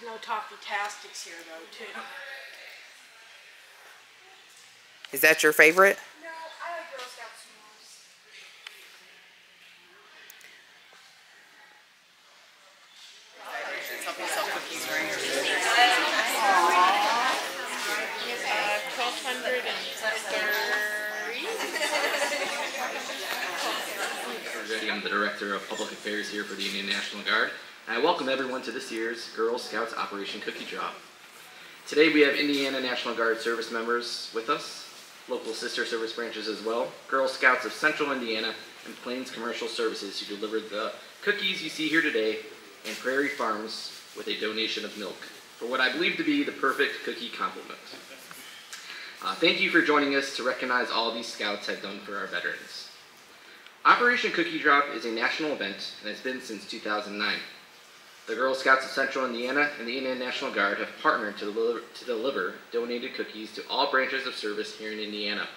no talky-tastics here, though, too. Is that your favorite? No, I like Girl Scout s'mores. Help yourself cookies, right? 1230. I'm the Director of Public Affairs here for the Indiana National Guard, and I welcome everyone to this year's Girl Scouts Operation Cookie Drop. Today we have Indiana National Guard service members with us, local sister service branches as well, Girl Scouts of Central Indiana, and Plains Commercial Services who delivered the cookies you see here today, and Prairie Farms with a donation of milk for what I believe to be the perfect cookie compliment. Thank you for joining us to recognize all these scouts have done for our veterans. Operation Cookie Drop is a national event and has been since 2009. The Girl Scouts of Central Indiana and the Indiana National Guard have partnered to deliver donated cookies to all branches of service here in Indiana.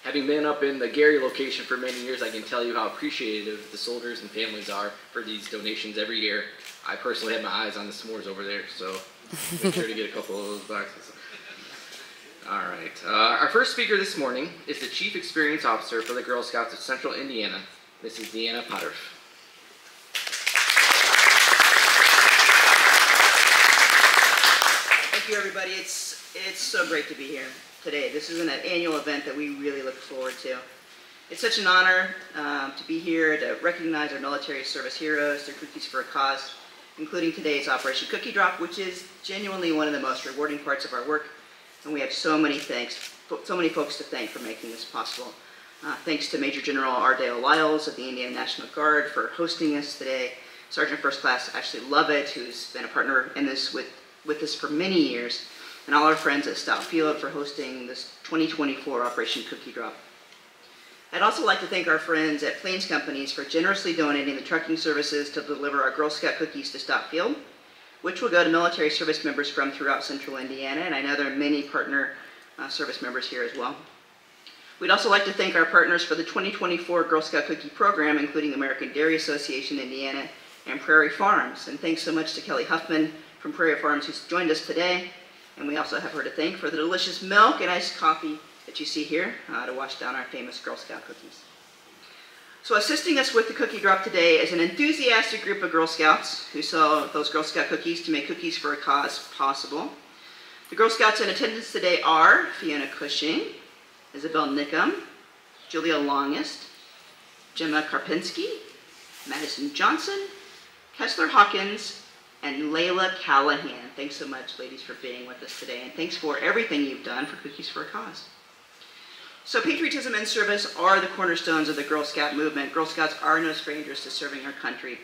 Having been up in the Gary location for many years, I can tell you how appreciative the soldiers and families are for these donations every year. I personally have my eyes on the s'mores over there, so make sure to get a couple of those boxes. All right. Our first speaker this morning is the Chief Experience Officer for the Girl Scouts of Central Indiana, Mrs. Deanna Potter. Thank you, everybody. It's so great to be here today. This is an annual event that we really look forward to. It's such an honor to be here to recognize our military service heroes, their cookies for a cause, including today's Operation Cookie Drop, which is genuinely one of the most rewarding parts of our work. And we have so many folks to thank for making this possible. Thanks to Major General Ardale Lyles of the Indiana National Guard for hosting us today. Sergeant First Class Ashley Lovett, who's been a partner in this with us for many years, and all our friends at Stout Field for hosting this 2024 Operation Cookie Drop. I'd also like to thank our friends at Plains Companies for generously donating the trucking services to deliver our Girl Scout cookies to Stout Field, which will go to military service members from throughout Central Indiana, and I know there are many partner service members here as well. We'd also like to thank our partners for the 2024 Girl Scout Cookie Program, including American Dairy Association Indiana and Prairie Farms. And thanks so much to Kelly Huffman from Prairie Farms, who's joined us today. And we also have her to thank for the delicious milk and iced coffee that you see here to wash down our famous Girl Scout cookies. So assisting us with the cookie drop today is an enthusiastic group of Girl Scouts who sell those Girl Scout cookies to make cookies for a cause possible. The Girl Scouts in attendance today are Fiona Cushing, Isabel Nickham, Julia Longest, Gemma Karpinski, Madison Johnson, Kessler Hawkins, and Layla Callahan. Thanks so much, ladies, for being with us today, and thanks for everything you've done for Cookies for a Cause. So patriotism and service are the cornerstones of the Girl Scout movement. Girl Scouts are no strangers to serving our country.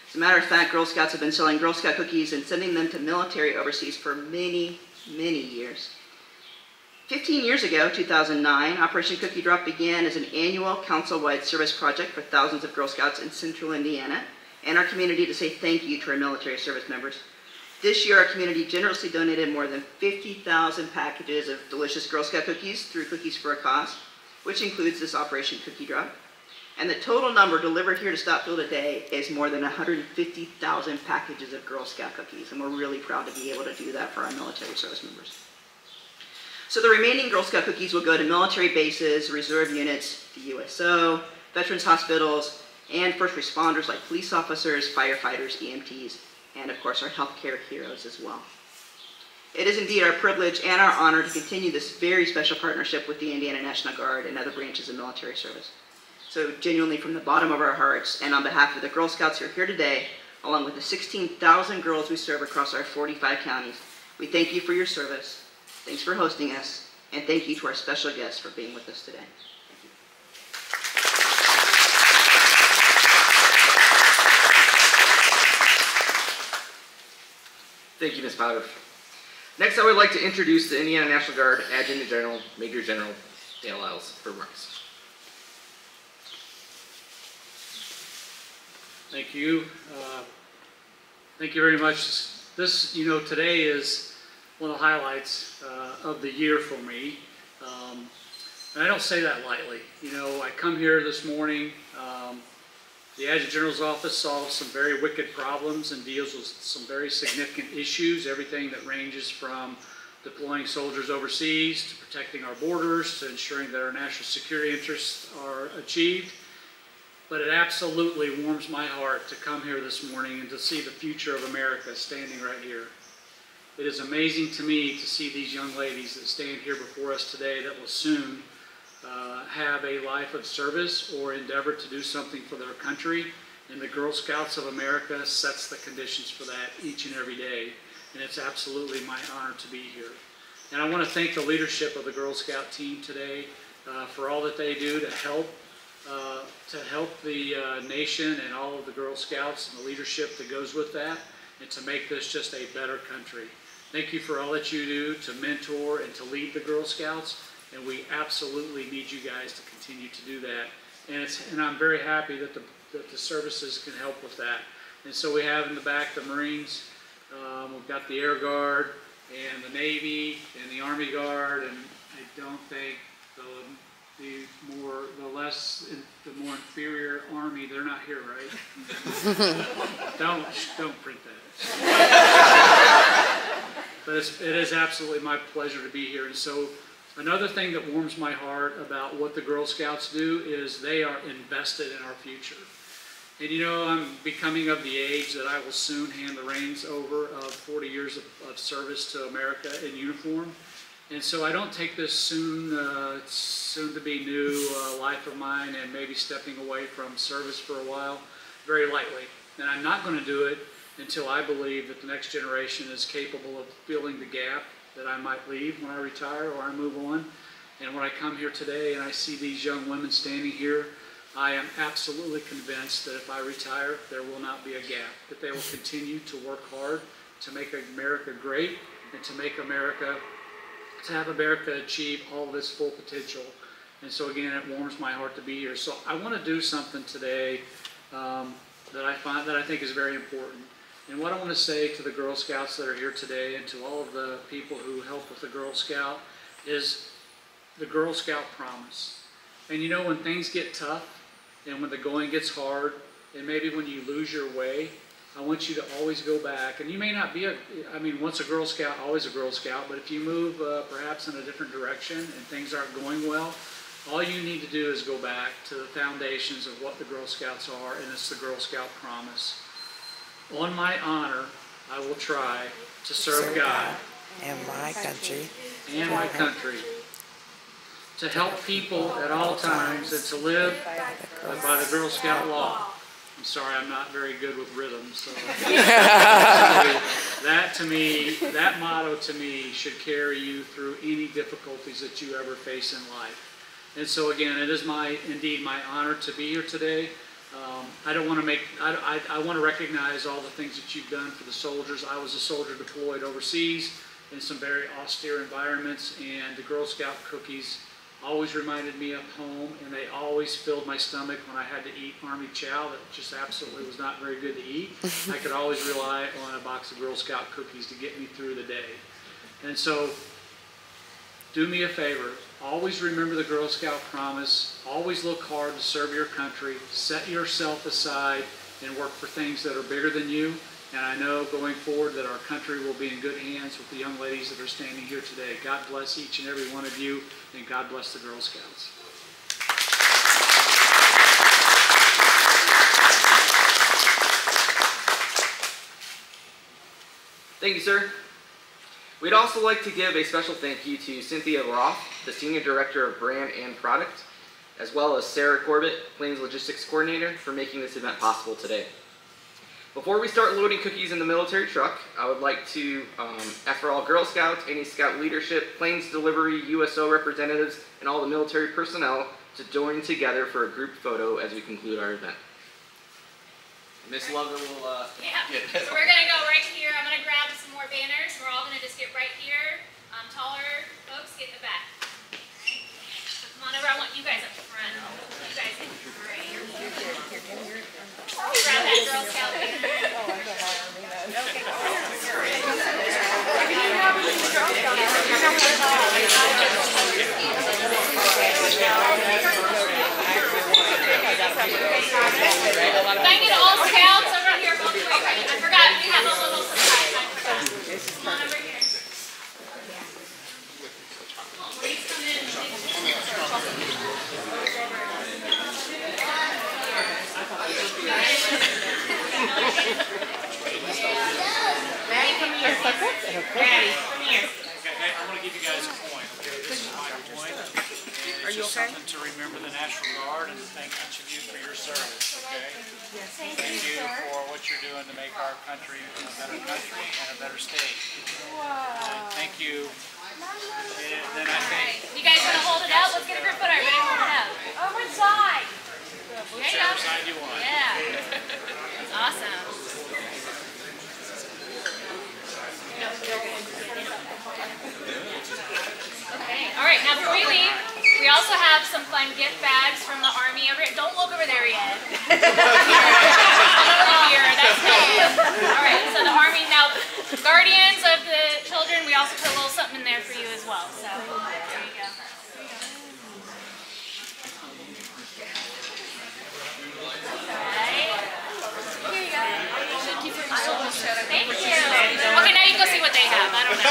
As a matter of fact, Girl Scouts have been selling Girl Scout cookies and sending them to military overseas for many, many years. 15 years ago, 2009, Operation Cookie Drop began as an annual council-wide service project for thousands of Girl Scouts in Central Indiana and our community to say thank you to our military service members. This year, our community generously donated more than 50,000 packages of delicious Girl Scout cookies through Cookies for a Cause, which includes this Operation Cookie Drop. And the total number delivered here to Stouffville today is more than 150,000 packages of Girl Scout cookies, and we're really proud to be able to do that for our military service members. So the remaining Girl Scout cookies will go to military bases, reserve units, the USO, veterans hospitals, and first responders like police officers, firefighters, EMTs, and of course our healthcare heroes as well. It is indeed our privilege and our honor to continue this very special partnership with the Indiana National Guard and other branches of military service. So genuinely from the bottom of our hearts and on behalf of the Girl Scouts who are here today, along with the 16,000 girls we serve across our 45 counties, we thank you for your service, thanks for hosting us, and thank you to our special guests for being with us today. Thank you, Ms. Potter. Next, I would like to introduce the Indiana National Guard Adjutant General, Major General Dale Lyles for remarks. Thank you. Thank you very much. This, today is one of the highlights of the year for me. And I don't say that lightly. I come here this morning The Adjutant General's Office solves some very wicked problems and deals with some very significant issues, everything that ranges from deploying soldiers overseas to protecting our borders to ensuring that our national security interests are achieved. But it absolutely warms my heart to come here this morning and to see the future of America standing right here. It is amazing to me to see these young ladies that stand here before us today that will soon have a life of service or endeavor to do something for their country. And the Girl Scouts of America sets the conditions for that each and every day. And it's absolutely my honor to be here. And I want to thank the leadership of the Girl Scout team today for all that they do to help the nation and all of the Girl Scouts and the leadership that goes with that, and to make this just a better country. Thank you for all that you do to mentor and to lead the Girl Scouts, and we absolutely need you guys to continue to do that. And I'm very happy that the services can help with that. And so we have in the back the Marines, we've got the Air Guard, and the Navy, and the Army Guard, and I don't think the more inferior Army, they're not here, right? don't print that. But it is absolutely my pleasure to be here. And so another thing that warms my heart about what the Girl Scouts do is they are invested in our future. And you know, I'm becoming of the age that I will soon hand the reins over of 40 years of service to America in uniform. And so I don't take this soon to be new life of mine and maybe stepping away from service for a while very lightly. And I'm not going to do it until I believe that the next generation is capable of filling the gap that I might leave when I retire or I move on. And when I come here today and I see these young women standing here, I am absolutely convinced that if I retire, there will not be a gap, that they will continue to work hard to make America great and to have America achieve all of its full potential. And so again, it warms my heart to be here. So I want to do something today that I think is very important. And what I want to say to the Girl Scouts that are here today and to all of the people who help with the Girl Scout is the Girl Scout promise. And you know, when things get tough and when the going gets hard and maybe when you lose your way, I want you to always go back. And you may not be once a Girl Scout, always a Girl Scout, but if you move perhaps in a different direction and things aren't going well, all you need to do is go back to the foundations of what the Girl Scouts are, and it's the Girl Scout promise. On my honor, I will try to serve God and my country, to help people at all times, and to live by the Girl Scout law. I'm sorry, I'm not very good with rhythm, so that motto to me should carry you through any difficulties that you ever face in life. And so again, it is indeed my honor to be here today. I want to recognize all the things that you've done for the soldiers. I was a soldier deployed overseas in some very austere environments, and the Girl Scout cookies always reminded me of home, and they always filled my stomach when I had to eat Army chow that just absolutely was not very good to eat. I could always rely on a box of Girl Scout cookies to get me through the day. And so, do me a favor, always remember the Girl Scout promise, always look hard to serve your country, set yourself aside and work for things that are bigger than you. And I know going forward that our country will be in good hands with the young ladies that are standing here today. God bless each and every one of you, and God bless the Girl Scouts. Thank you, sir. We'd also like to give a special thank you to Cynthia Roth, the Senior Director of Brand and Product, as well as Sarah Corbett, Plains Logistics Coordinator, for making this event possible today. Before we start loading cookies in the military truck, I would like to ask for all Girl Scouts, any Scout leadership, Plains Delivery, USO representatives, and all the military personnel to join together for a group photo as we conclude our event. Miss Lover will get So we're going to go right here. I'm going to grab some more banners. We're all going to just get right here. Taller folks, get in the back. Okay. So come on over. I want you guys up front. You guys in great. Grab that Girl Scout banner. Can I get all scouts over here? Oh, wait, I forgot. We have a little surprise. I forgot. Come on over here. Please come in. Maddie, come here. Maddie, come here. Okay, I want to give you guys a point. This is my point. Are you okay? Something to remember the National Guard and to thank each of you for your service, okay? Thank you for what you're doing to make our country a better country and a better state. Thank you. And then I think You guys want to hold it out? Let's get a group photo. Everybody hold it out. Over inside. whichever side you want. Yeah. That's awesome. Okay. All right. Now before we leave, we also have some fun gift bags from the Army. Don't look over there yet. Over here. That's me. All right. So the Army now, guardians of the children. We also put a little something in there for you as well. So there you go. Thank you. Okay, now you can go see what they have. I don't know.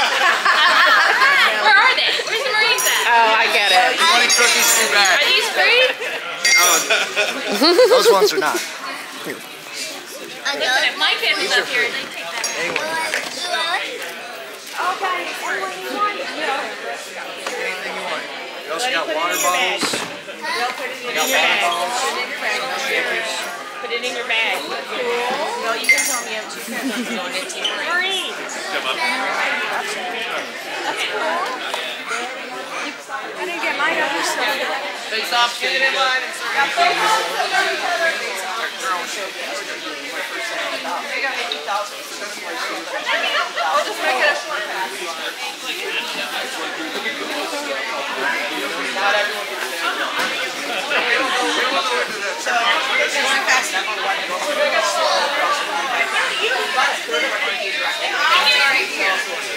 Where are they? Where's the Marines at? Oh, I get it. 20 cookies too bad. Are these free? Those ones are not. Listen, if my kid was up here, they'd take that. Anyone can have it. Anything you want. We also got water bottles. We got water bottles. Put it in your bag. No, you can tell me I'm too fat. I'm going into Marines. That's cool. I didn't get my other stuff. Face off, get in line.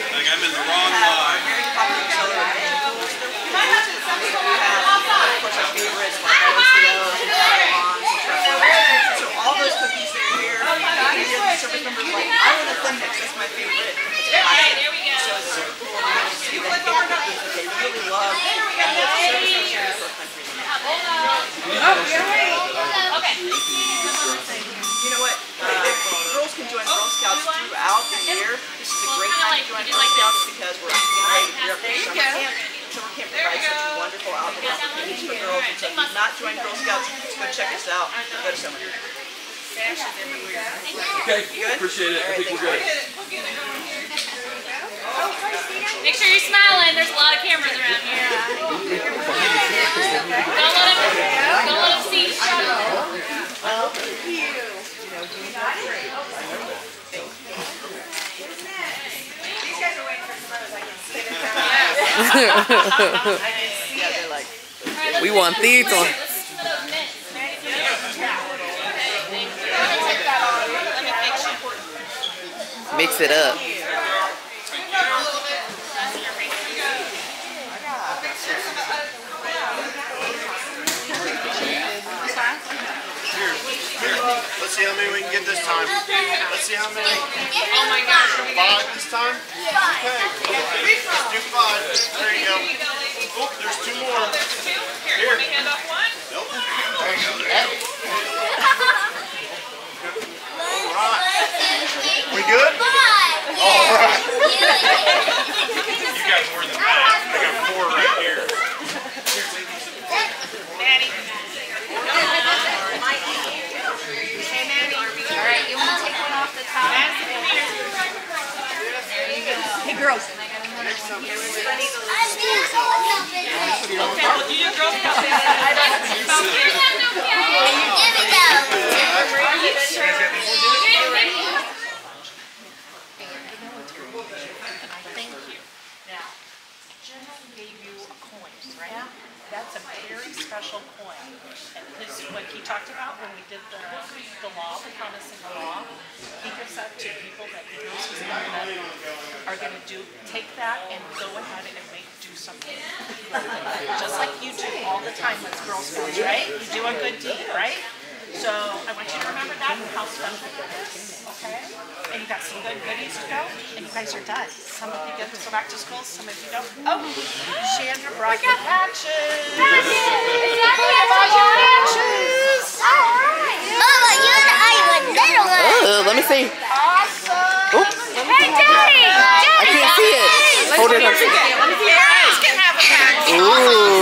Like I'm in the wrong line. So all those cookies that are here, service members like, I want a thin mix, that's my favorite. All right, there we go. You like the hard cookies that they really love, and the service members for country. Okay. You know what? Girls can join Girl Scouts throughout the year. This is a great time to join Girl Scouts because we're getting ready to gear up for summer camp. Summer camp provides such a wonderful outdoor opportunity for girls. And so if you've not joined Girl Scouts, go check us out. Go to summer camp. Okay, appreciate it. I think we're good. Make sure you're smiling. There's a lot of cameras around here. Don't let them see you struggle. These guys are waiting for photos. I can see them. Yeah, they're like, We want these on. Let's see some of those mints. Mix it up. Let's see how many we can get this time. Let's see how many. Oh my gosh. 5 this time? Okay. Let's do 5. There you go. Oh, there's 2 more. Here. Let me hand off one. Nope. There you go. Alright. We good? Alright. You got more than that. I got 4 right here. Maddie. Hey, Maddie. All right, you want to take one off the top? There you go. Hey, girls. Okay, well, do your Girl Scout thing. That's a very special coin. And this is what he talked about when we did the law, the promising law. He gives that to people that he knows he's going to are going to take that and go ahead and do something. Just like you do all the time with Girl Scouts, right? You do a good deed, right? So I want you to remember that and how special it is, okay? And you got some good goodies to go, and you guys are done. Some of you get to go back to school, some of you don't. Oh, Chandra brought your patches. Patches. Mama, you and I were little ones. Oh, let me see. Awesome. Oops. Hey, Daddy! I can't see it. Hold it up. Let me see your eyes can have a patch. Ooh.